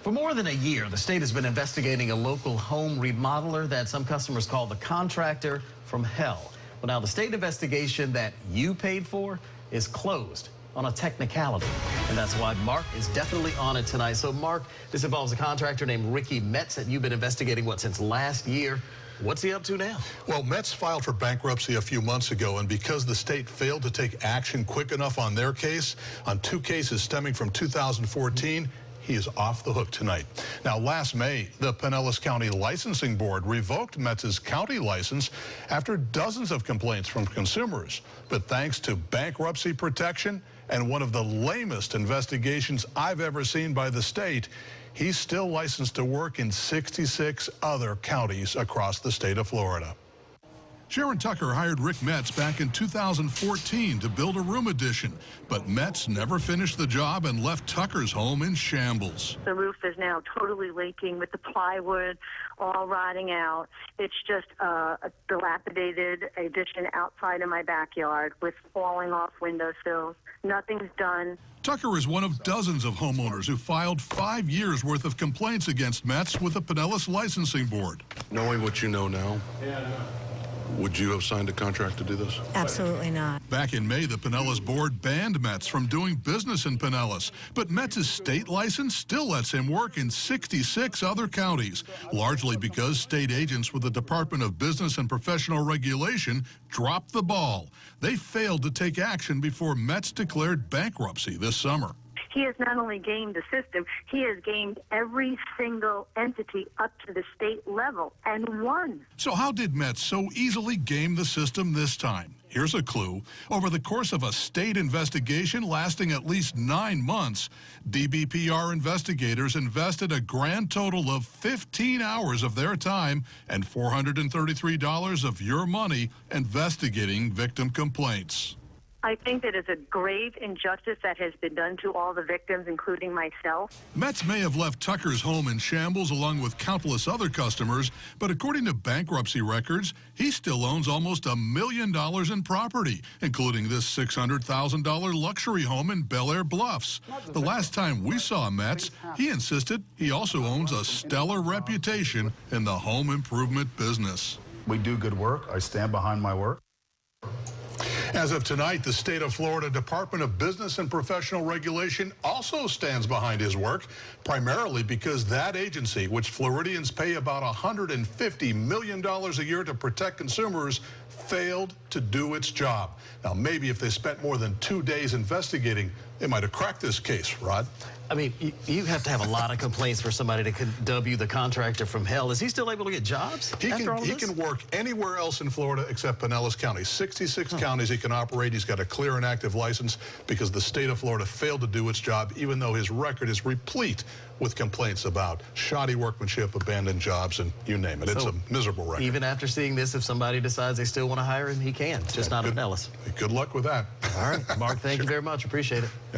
For more than a year, the state has been investigating a local home remodeler that some customers call the contractor from hell. Well, now the state investigation that you paid for is closed on a technicality. And that's why Mark is definitely on it tonight. So, Mark, this involves a contractor named Ricky Metz that you've been investigating, since last year. What's he up to now? Well, Metz filed for bankruptcy a few months ago, and because the state failed to take action quick enough on their case, on two cases stemming from 2014, he is off the hook tonight. Now, last May, the Pinellas County Licensing Board revoked Metz's county license after dozens of complaints from consumers. But thanks to bankruptcy protection and one of the lamest investigations I've ever seen by the state, he's still licensed to work in 66 other counties across the state of Florida. Sharon Tucker hired Rick Metz back in 2014 to build a room addition, but Metz never finished the job and left Tucker's home in shambles. The roof is now totally leaking with the plywood all rotting out. It's just a dilapidated addition outside of my backyard with falling off windowsills. Nothing's done. Tucker is one of dozens of homeowners who filed 5 years' worth of complaints against Metz with the Pinellas Licensing Board. Knowing what you know now, would you have signed a contract to do this? Absolutely not. Back in May, the Pinellas Board banned Metz from doing business in Pinellas, but Metz's state license still lets him work in 66 other counties, largely because state agents with the Department of Business and Professional Regulation dropped the ball. They failed to take action before Metz declared bankruptcy this summer. He has not only gamed the system, he has gamed every single entity up to the state level and won. So how did Metz so easily game the system this time? Here's a clue. Over the course of a state investigation lasting at least 9 months, DBPR investigators invested a grand total of 15 hours of their time and $433 of your money investigating victim complaints. I think that it's a grave injustice that has been done to all the victims, including myself. Metz may have left Tucker's home in shambles along with countless other customers, but according to bankruptcy records, he still owns almost $1 million in property, including this $600,000 luxury home in Bel Air Bluffs. The last time we saw Metz, he insisted he also owns a stellar reputation in the home improvement business. We do good work. I stand behind my work. As of tonight, the state of Florida Department of Business and Professional Regulation also stands behind his work, primarily because that agency, which Floridians pay about $150 million a year to protect consumers, failed to do its job. Now, maybe if they spent more than 2 days investigating, they might have cracked this case, Rod. I mean, you have to have a lot of complaints for somebody to dub you the contractor from hell. Is he still able to get jobs He after can work anywhere else in Florida except Pinellas County. 66 counties he can operate. He's got a clear and active license because the state of Florida failed to do its job, even though his record is replete with complaints about shoddy workmanship, abandoned jobs, and you name it. It's a miserable record. Even after seeing this, if somebody decides they still want to hire him, he can, just not at Pinellas. Good luck with that. All right, Mark, thank you very much. Appreciate it. Yeah.